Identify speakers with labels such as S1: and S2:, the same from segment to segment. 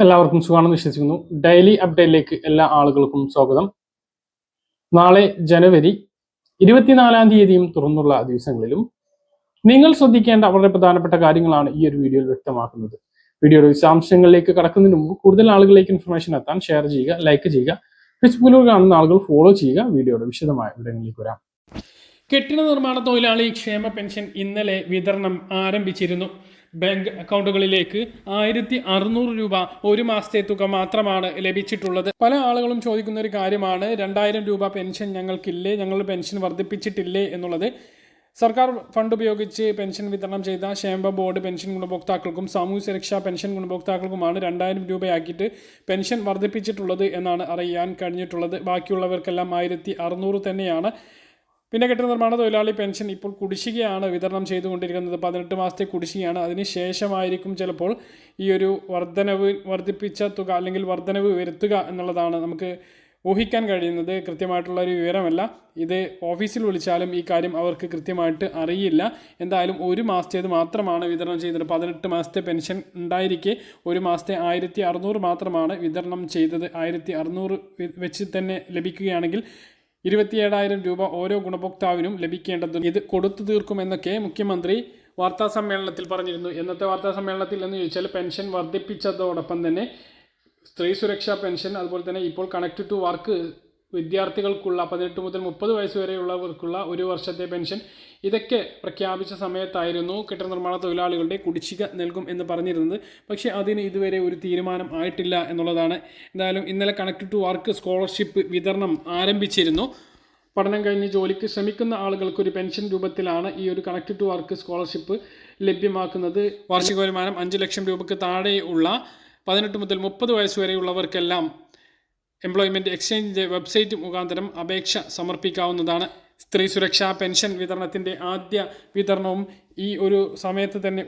S1: എല്ലാവർക്കും സുഖമാണെന്ന് വിശ്വസിക്കുന്നു. ഡെയിലി അപ്ഡേറ്റിലേക്ക് എല്ലാ ആളുകൾക്കും സ്വാഗതം. നാളെ ജനുവരി 24 തുറന്നുള്ള ദിവസങ്ങളിലും നിങ്ങൾ ശ്രദ്ധിക്കേണ്ട വളരെ പ്രധാനപ്പെട്ട കാര്യങ്ങളാണ് ഈ ഒരു വീഡിയോയിൽ വ്യക്തമാക്കുന്നത്. വീഡിയോയുടെ വിശദാംശങ്ങളിലേക്ക് കടക്കുന്നതിന് മുമ്പ് കൂടുതൽ ആളുകളിലേക്ക് ഇൻഫർമേഷൻ എത്താൻ ഷെയർ ചെയ്യുക, ലൈക്ക് ചെയ്യുക. ഫേസ്ബുക്കിലൂടെ കാണുന്ന ആളുകൾ ഫോളോ ചെയ്യുക. വീഡിയോയുടെ വിശദമായ വിവരങ്ങളിലേക്ക് വരാം. കെട്ടിട നിർമ്മാണ തൊഴിലാളി ക്ഷേമ പെൻഷൻ ഇന്നലെ വിതരണം ആരംഭിച്ചിരുന്നു. ബാങ്ക് അക്കൗണ്ടുകളിലേക്ക് 1600 രൂപ ഒരു മാസത്തെ തുക മാത്രമാണ് ലഭിച്ചിട്ടുള്ളത്. പല ആളുകളും ചോദിക്കുന്ന ഒരു കാര്യമാണ്, 2000 രൂപ പെൻഷൻ ഞങ്ങൾക്കില്ലേ, ഞങ്ങൾ പെൻഷൻ വർദ്ധിപ്പിച്ചിട്ടില്ലേ എന്നുള്ളത്. സർക്കാർ ഫണ്ട് ഉപയോഗിച്ച് പെൻഷൻ വിതരണം ചെയ്ത ക്ഷേമ ബോർഡ് പെൻഷൻ ഗുണഭോക്താക്കൾക്കും സാമൂഹ്യ സുരക്ഷാ പെൻഷൻ ഗുണഭോക്താക്കൾക്കുമാണ് 2000 രൂപയാക്കിയിട്ട് പെൻഷൻ വർദ്ധിപ്പിച്ചിട്ടുള്ളത് എന്നാണ് അറിയാൻ കഴിഞ്ഞിട്ടുള്ളത്. ബാക്കിയുള്ളവർക്കെല്ലാം 1600 തന്നെയാണ്. പിന്നെ കെട്ടിട നിർമ്മാണ തൊഴിലാളി പെൻഷൻ ഇപ്പോൾ കുടിശ്ശികയാണ് വിതരണം ചെയ്തുകൊണ്ടിരിക്കുന്നത്. 18 മാസത്തെ കുടിശ്ശികയാണ്. അതിന് ശേഷമായിരിക്കും ചിലപ്പോൾ ഈ ഒരു വർദ്ധിപ്പിച്ച തുക അല്ലെങ്കിൽ വർധനവ് വരുത്തുക എന്നുള്ളതാണ് നമുക്ക് ഊഹിക്കാൻ കഴിയുന്നത്. കൃത്യമായിട്ടുള്ള ഒരു വിവരമല്ല. ഇത് ഓഫീസിൽ വിളിച്ചാലും ഈ കാര്യം അവർക്ക് കൃത്യമായിട്ട് അറിയില്ല. എന്തായാലും ഒരു മാസത്തേത് മാത്രമാണ് വിതരണം ചെയ്തത്. 18 മാസത്തെ പെൻഷൻ ഉണ്ടായിരിക്കെ ഒരു മാസത്തെ 1600 മാത്രമാണ് വിതരണം ചെയ്തത്. 1600 വെച്ച് തന്നെ ലഭിക്കുകയാണെങ്കിൽ 27,000 രൂപ ഓരോ ഗുണഭോക്താവിനും ലഭിക്കേണ്ടതും ഇത് കൊടുത്തു തീർക്കുമെന്നൊക്കെ മുഖ്യമന്ത്രി വാർത്താ സമ്മേളനത്തിൽ പറഞ്ഞിരുന്നു. എന്നത്തെ വാർത്താ സമ്മേളനത്തിൽ എന്ന് ചോദിച്ചാൽ പെൻഷൻ വർദ്ധിപ്പിച്ചതോടൊപ്പം തന്നെ സ്ത്രീ സുരക്ഷാ പെൻഷൻ, അതുപോലെ തന്നെ ഇപ്പോൾ കണക്ട് ടു വർക്ക് വിദ്യാർത്ഥികൾക്കുള്ള 18 മുതൽ 30 വയസ്സ് വരെയുള്ളവർക്കുള്ള ഒരു വർഷത്തെ പെൻഷൻ, ഇതൊക്കെ പ്രഖ്യാപിച്ച സമയത്തായിരുന്നു കെട്ടിട നിർമ്മാണ തൊഴിലാളികളുടെ കുടിശ്ശിക നൽകും എന്ന് പറഞ്ഞിരുന്നത്. പക്ഷേ അതിന് ഇതുവരെ ഒരു തീരുമാനം ആയിട്ടില്ല എന്നുള്ളതാണ്. എന്തായാലും ഇന്നലെ കണക്ട് ടു വർക്ക് സ്കോളർഷിപ്പ് വിതരണം ആരംഭിച്ചിരുന്നു. പഠനം കഴിഞ്ഞ് ജോലിക്ക് ശ്രമിക്കുന്ന ആളുകൾക്ക് ഒരു പെൻഷൻ രൂപത്തിലാണ് ഈ ഒരു കണക്ട് ടു വർക്ക് സ്കോളർഷിപ്പ് ലഭ്യമാക്കുന്നത്. വാർഷിക വരുമാനം 5 ലക്ഷം രൂപയ്ക്ക് താഴെയുള്ള 18 മുതൽ 30 വയസ്സ് വരെയുള്ളവർക്കെല്ലാം എംപ്ലോയ്മെൻറ്റ് എക്സ്ചേഞ്ചിൻ്റെ വെബ്സൈറ്റ് മുഖാന്തരം അപേക്ഷ സമർപ്പിക്കാവുന്നതാണ്. സ്ത്രീ സുരക്ഷാ പെൻഷൻ വിതരണത്തിൻ്റെ ആദ്യ വിതരണവും ഈ ഒരു സമയത്ത് തന്നെ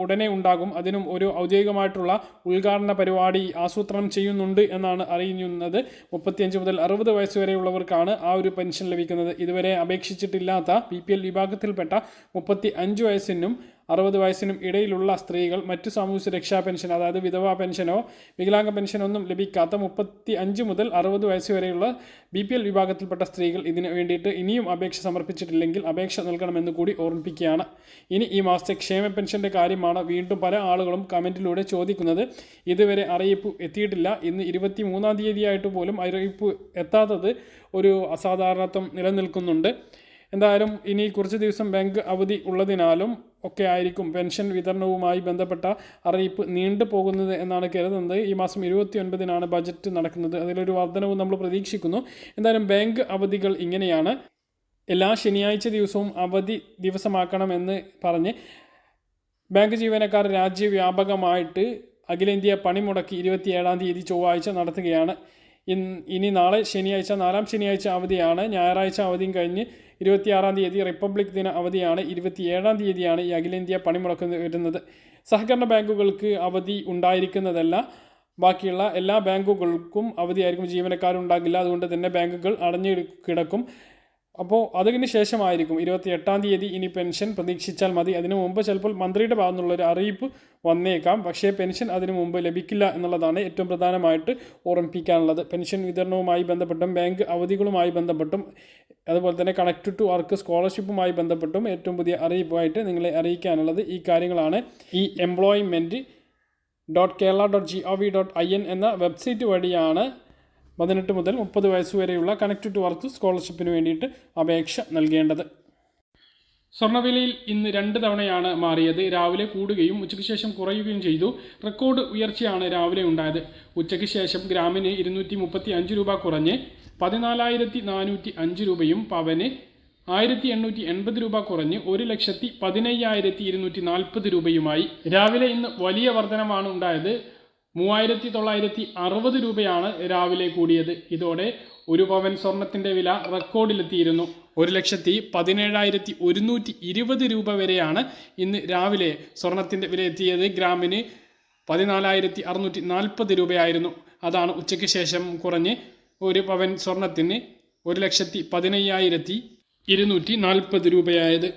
S1: ഉടനെ ഉണ്ടാകും. അതിനും ഒരു ഔദ്യോഗികമായിട്ടുള്ള ഉദ്ഘാടന പരിപാടി ആസൂത്രണം ചെയ്യുന്നുണ്ട് എന്നാണ് അറിയുന്നത്. 35 മുതൽ 60 വയസ്സ് വരെയുള്ളവർക്കാണ് ആ ഒരു പെൻഷൻ ലഭിക്കുന്നത്. ഇതുവരെ അപേക്ഷിച്ചിട്ടില്ലാത്ത BPL വിഭാഗത്തിൽപ്പെട്ട 35 വയസ്സിനും 60 വയസ്സിനും ഇടയിലുള്ള സ്ത്രീകൾ മറ്റു സാമൂഹ്യ സുരക്ഷാ പെൻഷൻ, അതായത് വിധവാ പെൻഷനോ വികലാംഗ പെൻഷനോ ഒന്നും ലഭിക്കാത്ത 35 മുതൽ 60 വയസ്സ് വരെയുള്ള BPL വിഭാഗത്തിൽപ്പെട്ട സ്ത്രീകൾ ഇതിന് വേണ്ടിയിട്ട് ഇനിയും അപേക്ഷ സമർപ്പിച്ചിട്ടില്ലെങ്കിൽ അപേക്ഷ നൽകണമെന്ന് കൂടി ഓർമ്മിപ്പിക്കുകയാണ്. ഇനി ഈ മാസത്തെ ക്ഷേമ പെൻഷൻ്റെ കാര്യമാണ് വീണ്ടും പല ആളുകളും കമൻറ്റിലൂടെ ചോദിക്കുന്നത്. ഇതുവരെ അറിയിപ്പ് എത്തിയിട്ടില്ല. ഇന്ന് 23-ാം തീയതിയായിട്ട് പോലും അറിയിപ്പ് എത്താത്തത് ഒരു അസാധാരണത്വം നിലനിൽക്കുന്നുണ്ട്. എന്തായാലും ഇനി കുറച്ച് ദിവസം ബാങ്ക് അവധി ഉള്ളതിനാലും ഒക്കെ ആയിരിക്കും പെൻഷൻ വിതരണവുമായി ബന്ധപ്പെട്ട അറിയിപ്പ് നീണ്ടു പോകുന്നത് എന്നാണ് കരുതുന്നത്. ഈ മാസം 29-നാണ് ബജറ്റ് നടക്കുന്നത്. അതിലൊരു വർധനവും നമ്മൾ പ്രതീക്ഷിക്കുന്നു. എന്തായാലും ബാങ്ക് അവധികൾ ഇങ്ങനെയാണ്. എല്ലാ ശനിയാഴ്ച ദിവസവും അവധി ദിവസമാക്കണമെന്ന് പറഞ്ഞ് ബാങ്ക് ജീവനക്കാർ രാജ്യവ്യാപകമായിട്ട് അഖിലേന്ത്യാ പണിമുടക്ക് 27-ാം തീയതി ചൊവ്വാഴ്ച നടത്തുകയാണ്. ഇനി നാളെ ശനിയാഴ്ച, 4-ാം ശനിയാഴ്ച അവധിയാണ്. ഞായറാഴ്ച അവധിയും കഴിഞ്ഞ് 26-ാം തീയതി റിപ്പബ്ലിക് ദിന അവധിയാണ്. 27-ാം തീയതിയാണ് ഈ അഖിലേന്ത്യാ പണിമുടക്ക് വരുന്നത്. സഹകരണ ബാങ്കുകൾക്ക് അവധി ഉണ്ടായിരിക്കുന്നതല്ല, ബാക്കിയുള്ള എല്ലാ ബാങ്കുകൾക്കും അവധിയായിരിക്കും. ജീവനക്കാരുണ്ടാകില്ല. അതുകൊണ്ട് തന്നെ ബാങ്കുകൾ അടഞ്ഞു കിടക്കും. അപ്പോൾ അതിന് ശേഷമായിരിക്കും 28-ാം തീയതി ഇനി പെൻഷൻ പ്രതീക്ഷിച്ചാൽ മതി. അതിനു മുമ്പ് ചിലപ്പോൾ മന്ത്രിയുടെ ഭാഗത്തു നിന്നുള്ളൊരു അറിയിപ്പ് വന്നേക്കാം. പക്ഷേ പെൻഷൻ അതിനു മുമ്പ് ലഭിക്കില്ല എന്നുള്ളതാണ് ഏറ്റവും പ്രധാനമായിട്ട് ഓർമ്മിപ്പിക്കാനുള്ളത്. പെൻഷൻ വിതരണവുമായി ബന്ധപ്പെട്ടും ബാങ്ക് അവധികളുമായി ബന്ധപ്പെട്ടും അതുപോലെ തന്നെ കണക്ട് ടു വർക്ക് സ്കോളർഷിപ്പുമായി ബന്ധപ്പെട്ടും ഏറ്റവും പുതിയ അറിയിപ്പുമായിട്ട് നിങ്ങളെ അറിയിക്കാനുള്ളത് ഈ കാര്യങ്ങളാണ്. ഈ employment.kerala.gov.in എന്ന വെബ്സൈറ്റ് വഴിയാണ് 18 മുതൽ 30 വയസ്സ് വരെയുള്ള കണക്ട് ടു വർക്ക് സ്കോളർഷിപ്പിന് വേണ്ടിയിട്ട് അപേക്ഷ നൽകേണ്ടത്. സ്വർണ്ണവിലയിൽ ഇന്ന് 2 തവണയാണ് മാറിയത്. രാവിലെ കൂടുകയും ഉച്ചയ്ക്ക് ശേഷം കുറയുകയും ചെയ്തു. റെക്കോർഡ് ഉയർച്ചയാണ് രാവിലെ ഉണ്ടായത്. ഉച്ചയ്ക്ക് ശേഷം ഗ്രാമിന് 235 രൂപ കുറഞ്ഞ് 14,405 രൂപയും പവന് 1,880 രൂപ കുറഞ്ഞ് 1,15,240 രൂപയുമായി. രാവിലെ ഇന്ന് വലിയ വർധനമാണ് ഉണ്ടായത്. 3,960 രൂപയാണ് രാവിലെ കൂടിയത്. ഇതോടെ ഒരു പവൻ സ്വർണത്തിൻ്റെ വില റെക്കോർഡിലെത്തിയിരുന്നു. 1,17,120 രൂപ വരെയാണ് ഇന്ന് രാവിലെ സ്വർണത്തിൻ്റെ വില എത്തിയത്. ഗ്രാമിന് 14,640 രൂപയായിരുന്നു. അതാണ് ഉച്ചയ്ക്ക് ശേഷം കുറഞ്ഞ് ഒരു പവൻ സ്വർണത്തിന് 1,15,240 രൂപയായത്.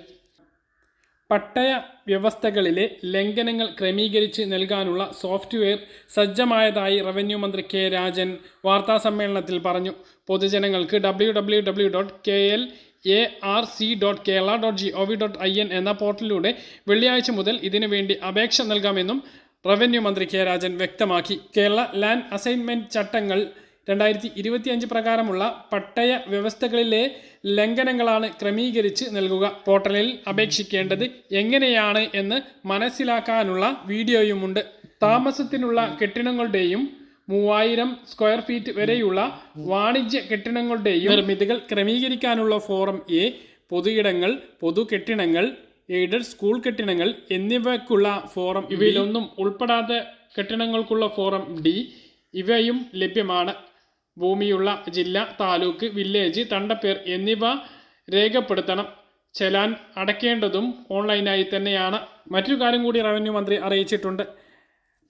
S1: പട്ടയ വ്യവസ്ഥകളിലെ ലംഘനങ്ങൾ ക്രമീകരിച്ച് നൽകാനുള്ള സോഫ്റ്റ്വെയർ സജ്ജമായതായി റവന്യൂ മന്ത്രി കെ രാജൻ വാർത്താസമ്മേളനത്തിൽ പറഞ്ഞു. പൊതുജനങ്ങൾക്ക് www.klarc.kerala.gov.in എന്ന പോർട്ടലിലൂടെ വെള്ളിയാഴ്ച മുതൽ ഇതിനു വേണ്ടി അപേക്ഷ നൽകാമെന്നും റവന്യൂ മന്ത്രി കെ രാജൻ വ്യക്തമാക്കി. കേരള ലാൻഡ് അസൈൻമെന്റ് ചട്ടങ്ങൾ 2025 പ്രകാരമുള്ള പട്ടയ വ്യവസ്ഥകളിലെ ലംഘനങ്ങളാണ് ക്രമീകരിച്ച് നൽകുക. പോർട്ടലിൽ അപേക്ഷിക്കേണ്ടത് എങ്ങനെയാണ് എന്ന് മനസ്സിലാക്കാനുള്ള വീഡിയോയുമുണ്ട്. താമസത്തിനുള്ള കെട്ടിടങ്ങളുടെയും 3000 സ്ക്വയർ ഫീറ്റ് വരെയുള്ള വാണിജ്യ കെട്ടിടങ്ങളുടെയും നിർമ്മിതികൾ ക്രമീകരിക്കാനുള്ള ഫോറം എ, പൊതുയിടങ്ങൾ, പൊതു കെട്ടിടങ്ങൾ, എയ്ഡഡ് സ്കൂൾ കെട്ടിടങ്ങൾ എന്നിവയ്ക്കുള്ള ഫോറം ഇവയിലൊന്നും ഉൾപ്പെടാത്ത കെട്ടിടങ്ങൾക്കുള്ള ഫോറം ഡി ഇവയും ലഭ്യമാണ്. ഭൂമിയുള്ള ജില്ല, താലൂക്ക്, വില്ലേജ്, തണ്ടപ്പേർ എന്നിവ രേഖപ്പെടുത്തണം. ചെലാൻ അടയ്ക്കേണ്ടതും ഓൺലൈനായി തന്നെയാണ്. മറ്റൊരു കാര്യം കൂടി റവന്യൂ മന്ത്രി അറിയിച്ചിട്ടുണ്ട്.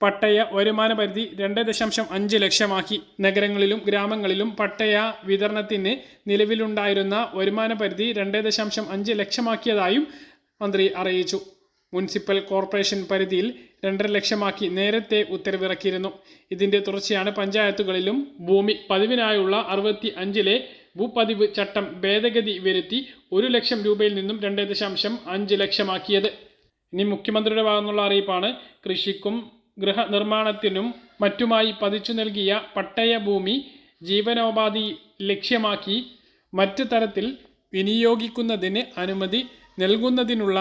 S1: പട്ടയ വരുമാന പരിധി 2.5 ലക്ഷമാക്കി. നഗരങ്ങളിലും ഗ്രാമങ്ങളിലും പട്ടയ വിതരണത്തിന് നിലവിലുണ്ടായിരുന്ന വരുമാന പരിധി 2.5 ലക്ഷമാക്കിയതായും മന്ത്രി അറിയിച്ചു. മുനിസിപ്പൽ കോർപ്പറേഷൻ പരിധിയിൽ 2.5 ലക്ഷമാക്കി നേരത്തെ ഉത്തരവിറക്കിയിരുന്നു. ഇതിന്റെ തുടർച്ചയാണ് പഞ്ചായത്തുകളിലും ഭൂമി പതിവിനായുള്ള 65-ലെ ഭൂപതിവ് ചട്ടം ഭേദഗതി വരുത്തി 1 ലക്ഷം രൂപയിൽ നിന്നും 2.5 ലക്ഷമാക്കിയത്. ഇനി മുഖ്യമന്ത്രിയുടെ ഭാഗത്തുനിന്നുള്ള അറിയിപ്പാണ്. കൃഷിക്കും ഗൃഹനിർമ്മാണത്തിനും മറ്റുമായി പതിച്ചു നൽകിയ പട്ടയ ഭൂമി ജീവനോപാധി ലക്ഷ്യമാക്കി മറ്റു തരത്തിൽ വിനിയോഗിക്കുന്നതിന് അനുമതി നൽകുന്നതിനുള്ള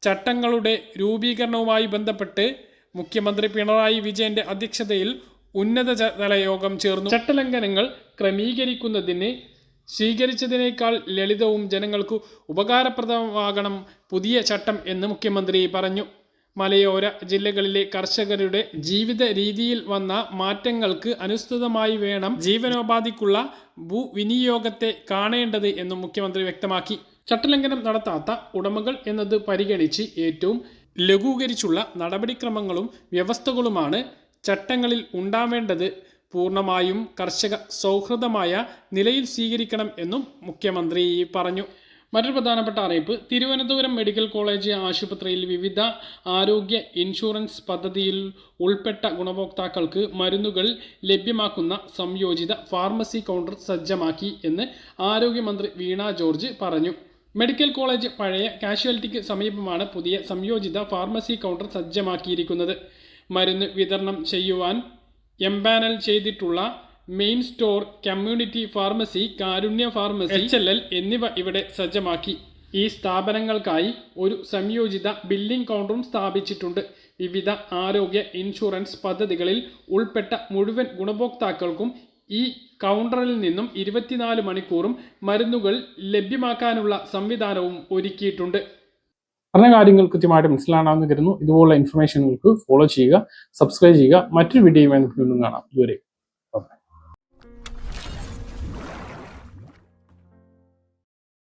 S1: ചട്ടങ്ങളുടെ രൂപീകരണവുമായി ബന്ധപ്പെട്ട് മുഖ്യമന്ത്രി പിണറായി വിജയന്റെ അധ്യക്ഷതയിൽ ഉന്നതതല യോഗം ചേർന്നു. ചട്ടലംഘനങ്ങൾ ക്രമീകരിക്കുന്നതിന് സ്വീകരിച്ചതിനേക്കാൾ ലളിതവും ജനങ്ങൾക്ക് ഉപകാരപ്രദമാകണം പുതിയ ചട്ടം എന്ന് മുഖ്യമന്ത്രി പറഞ്ഞു. മലയോര ജില്ലകളിലെ കർഷകരുടെ ജീവിത രീതിയിൽ വന്ന മാറ്റങ്ങൾക്ക് അനുസൃതമായി വേണം ജീവനോപാധിക്കുള്ള ഭൂവിനിയോഗത്തെ കാണേണ്ടത് എന്നും മുഖ്യമന്ത്രി വ്യക്തമാക്കി. ചട്ടലംഘനം നടത്താത്ത ഉടമകൾ എന്നത് പരിഗണിച്ച് ഏറ്റവും ലഘൂകരിച്ചുള്ള നടപടിക്രമങ്ങളും വ്യവസ്ഥകളുമാണ് ചട്ടങ്ങളിൽ ഉണ്ടാവേണ്ടത്. പൂർണ്ണമായും കർഷക സൗഹൃദമായ നിലയിൽ സ്വീകരിക്കണം എന്നും മുഖ്യമന്ത്രി പറഞ്ഞു. മറ്റൊരു പ്രധാനപ്പെട്ട അറിയിപ്പ്. തിരുവനന്തപുരം മെഡിക്കൽ കോളേജ് ആശുപത്രിയിൽ വിവിധ ആരോഗ്യ ഇൻഷുറൻസ് പദ്ധതിയിൽ ഉൾപ്പെട്ട ഗുണഭോക്താക്കൾക്ക് മരുന്നുകൾ ലഭ്യമാക്കുന്ന സംയോജിത ഫാർമസി കൗണ്ടർ സജ്ജമാക്കി എന്ന് ആരോഗ്യമന്ത്രി വീണ ജോർജ് പറഞ്ഞു. മെഡിക്കൽ കോളേജ് പഴയ കാഷ്വാലിറ്റിക്ക് സമീപമാണ് പുതിയ സംയോജിത ഫാർമസി കൗണ്ടർ സജ്ജമാക്കിയിരിക്കുന്നത്. മരുന്ന് വിതരണം ചെയ്യുവാൻ എംപാനൽ ചെയ്തിട്ടുള്ള മെയിൻ സ്റ്റോർ, കമ്മ്യൂണിറ്റി ഫാർമസി, കാരുണ്യ ഫാർമസി, HLL എന്നിവ ഇവിടെ സജ്ജമാക്കി. ഈ സ്ഥാപനങ്ങൾക്കായി ഒരു സംയോജിത ബില്ലിംഗ് കൗണ്ടറും സ്ഥാപിച്ചിട്ടുണ്ട്. വിവിധ ആരോഗ്യ ഇൻഷുറൻസ് പദ്ധതികളിൽ ഉൾപ്പെട്ട മുഴുവൻ ഗുണഭോക്താക്കൾക്കും ഈ കൗണ്ടറിൽ നിന്നും 24 മണിക്കൂറും മരുന്നുകൾ ലഭ്യമാക്കാനുള്ള സംവിധാനവും ഒരുക്കിയിട്ടുണ്ട്. പറഞ്ഞ കാര്യങ്ങൾ കൃത്യമായിട്ട് മനസ്സിലാണെന്ന് കരുതുന്നു. ഇതുപോലുള്ള ഇൻഫർമേഷനുകൾക്ക് ഫോളോ ചെയ്യുക, സബ്സ്ക്രൈബ് ചെയ്യുക. മറ്റൊരു വീഡിയോയുമായി നമുക്ക് വീണ്ടും കാണാം. ഇതുവരെ